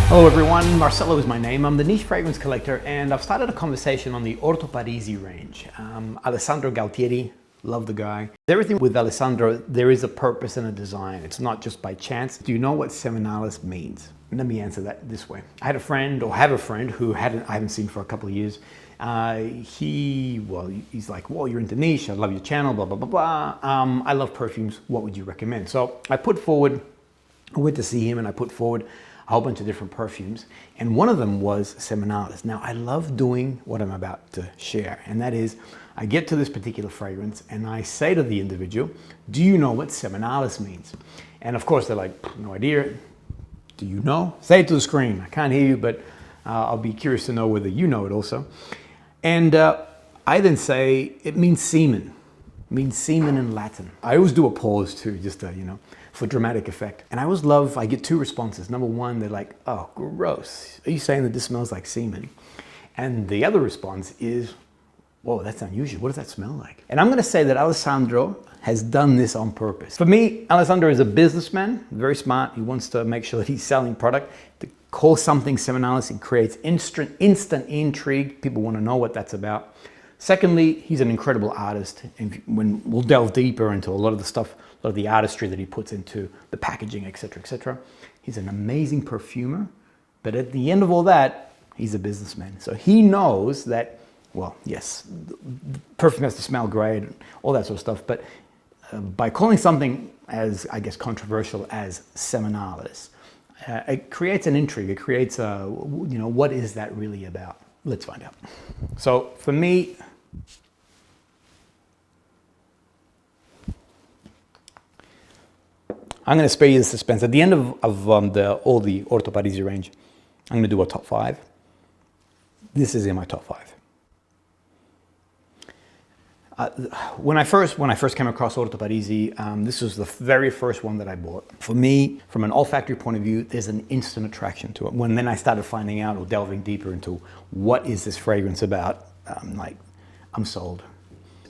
Hello everyone, Marcelo is my name. I'm the niche fragrance collector and I've started a conversation on the ORTO PARISI range. Alessandro Gualtieri, love the guy. Everything with Alessandro, there is a purpose and a design. It's not just by chance. Do you know what Seminalis means? Let me answer that this way. I had a friend, or have a friend, who I haven't seen for a couple of years. He's like, well, you're into niche, I love your channel, blah, blah, blah, blah. I love perfumes, what would you recommend? So I went to see him and I put forward a whole bunch of different perfumes, and one of them was Seminalis. Now, I love doing what I'm about to share, and that is, I get to this particular fragrance and I say to the individual, do you know what Seminalis means? And of course, they're like, no idea. Do you know? Say it to the screen. I can't hear you, but I'll be curious to know whether you know it also. And I then say, it means semen. It means semen in Latin. I always do a pause too, just to, for dramatic effect. And I get two responses. Number one, they're like, oh, gross. Are you saying that this smells like semen? And the other response is, whoa, that's unusual. What does that smell like? And I'm gonna say that Alessandro has done this on purpose. For me, Alessandro is a businessman, very smart. He wants to make sure that he's selling product. To call something Seminalis, it creates instant intrigue. People wanna know what that's about. Secondly, he's an incredible artist, and when we'll delve deeper into a lot of the stuff, a lot of the artistry that he puts into the packaging, etc., etc. He's an amazing perfumer, but at the end of all that, he's a businessman. So he knows that, well, yes, perfume has to smell great, all that sort of stuff, but by calling something as, I guess, controversial as Seminalis, it creates an intrigue. It creates a, what is that really about? Let's find out. So for me, I'm going to spare you the suspense. At the end of all the ORTO PARISI range, I'm going to do a top 5. This is in my top 5. When I first came across ORTO PARISI, this was the very first one that I bought. For me, from an olfactory point of view, there's an instant attraction to it. When then I started finding out or delving deeper into what is this fragrance about, I'm sold.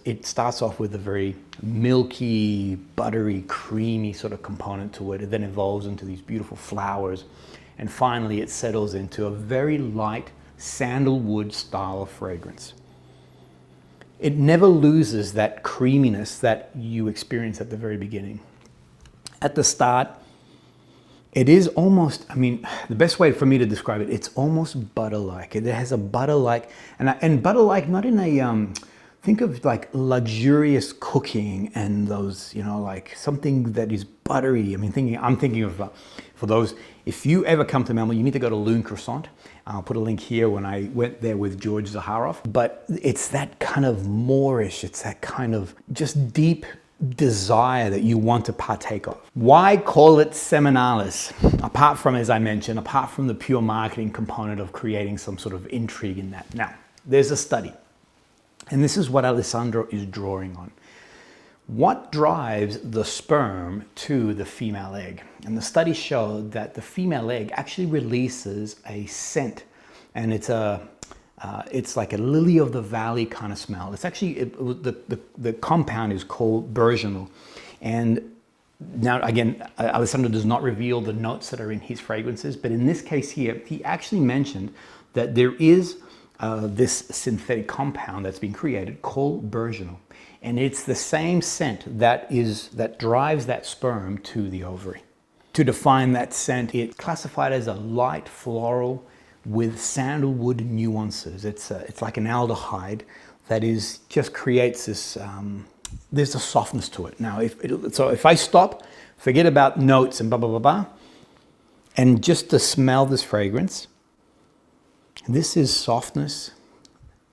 It starts off with a very milky, buttery, creamy sort of component to it. It then evolves into these beautiful flowers. And finally, it settles into a very light sandalwood style of fragrance. It never loses that creaminess that you experience at the very beginning. At the start, it is almost, the best way for me to describe it, it's almost butter-like. It has a butter-like, and butter-like not in a, think of like luxurious cooking and those, like something that is buttery. I'm thinking of, for those, if you ever come to Melbourne, you need to go to Lune Croissant. I'll put a link here when I went there with George Zaharoff. But it's that kind of Moorish, it's that kind of just deep desire that you want to partake of. Why call it Seminalis? Apart from, as I mentioned, apart from the pure marketing component of creating some sort of intrigue in that. Now, there's a study. And this is what Alessandro is drawing on. What drives the sperm to the female egg? And the study showed that the female egg actually releases a scent, and it's like a lily of the valley kind of smell. It's actually, the compound is called virginal. And now again, Alessandro does not reveal the notes that are in his fragrances, but in this case here, he actually mentioned that there is this synthetic compound that's been created called virginal. And it's the same scent that drives that sperm to the ovary. To define that scent, it's classified as a light floral with sandalwood nuances. It's like an aldehyde that just creates this, there's a softness to it. Now, if I stop, forget about notes and blah, blah, blah, blah, and just to smell this fragrance, this is softness.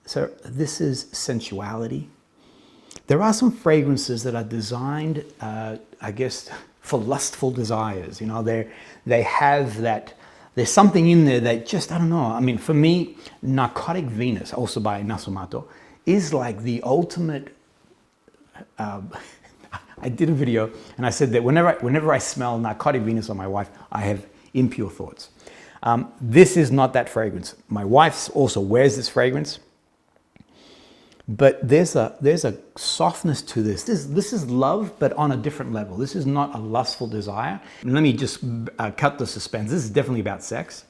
So this is sensuality. There are some fragrances that are designed, I guess, for lustful desires. They have that, there's something in there that just, I don't know. For me, Narcotic Venus, also by Nasumato, is like the ultimate, I did a video and I said that whenever I smell Narcotic Venus on my wife, I have impure thoughts. This is not that fragrance. My wife also wears this fragrance. But there's a softness to this. This is love, but on a different level. This is not a lustful desire. And let me just cut the suspense. This is definitely about sex.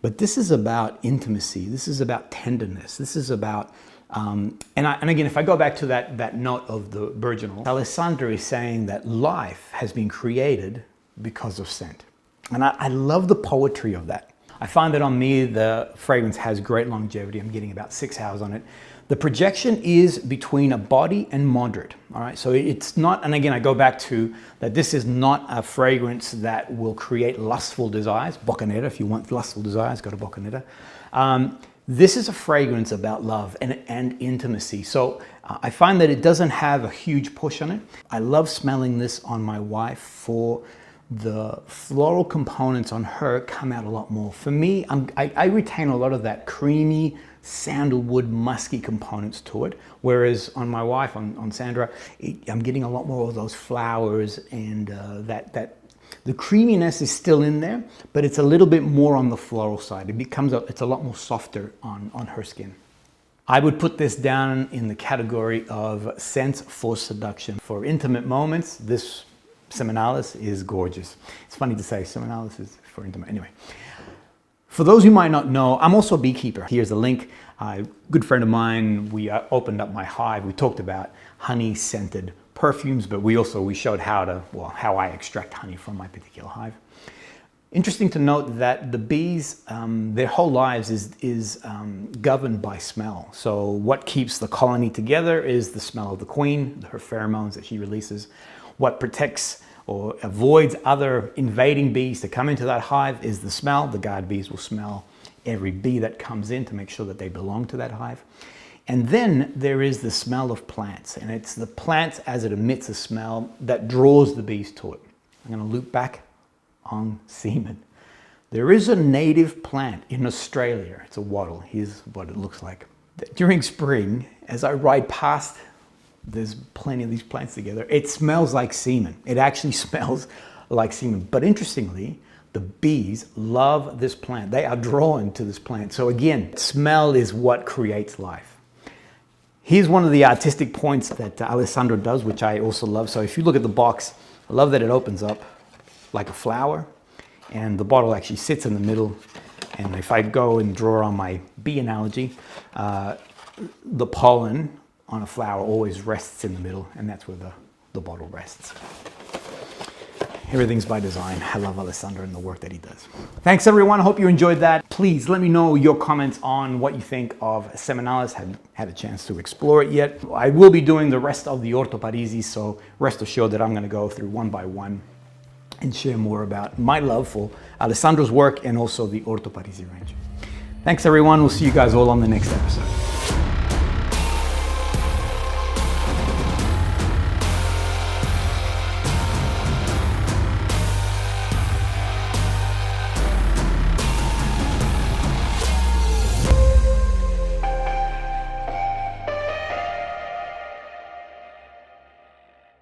But this is about intimacy. This is about tenderness. This is about, and again, if I go back to that note of the virginal, Alessandro is saying that life has been created because of scent. And I love the poetry of that. I find that on me, the fragrance has great longevity. I'm getting about 6 hours on it. The projection is between a body and moderate, all right? So it's not, and again, I go back to that this is not a fragrance that will create lustful desires. Bocanera, if you want lustful desires, go to Bocanera. This is a fragrance about love and intimacy. So I find that it doesn't have a huge push on it. I love smelling this on my wife for the floral components on her come out a lot more. For me, I retain a lot of that creamy, sandalwood, musky components to it. Whereas on my wife, on Sandra, I'm getting a lot more of those flowers and the creaminess is still in there, but it's a little bit more on the floral side. It's a lot more softer on her skin. I would put this down in the category of scents for seduction. For intimate moments, this Seminalis is gorgeous. It's funny to say Seminalis is for intimate. Anyway, for those who might not know, I'm also a beekeeper. Here's a link. A good friend of mine, we opened up my hive. We talked about honey-scented perfumes, but we showed how I extract honey from my particular hive. Interesting to note that the bees, their whole lives is governed by smell. So what keeps the colony together is the smell of the queen, her pheromones that she releases. What protects or avoids other invading bees to come into that hive is the smell. The guard bees will smell every bee that comes in to make sure that they belong to that hive. And then there is the smell of plants, and it's the plants as it emits a smell that draws the bees to it. I'm going to loop back on semen. There is a native plant in Australia. It's a wattle. Here's what it looks like. During spring, as I ride past, there's plenty of these plants together. It smells like semen. It actually smells like semen. But interestingly, the bees love this plant. They are drawn to this plant. So again, smell is what creates life. Here's one of the artistic points that Alessandro does, which I also love. So if you look at the box, I love that it opens up like a flower, and the bottle actually sits in the middle. And if I go and draw on my bee analogy, the pollen on a flower always rests in the middle, and that's where the bottle rests. Everything's by design. I love Alessandro and the work that he does. Thanks everyone, I hope you enjoyed that. Please let me know your comments on what you think of Seminalis. Haven't had a chance to explore it yet. I will be doing the rest of the ORTO Parisi, so rest assured that I'm going to go through one by one and share more about my love for Alessandro's work and also the ORTO Parisi range. Thanks everyone, we'll see you guys all on the next episode.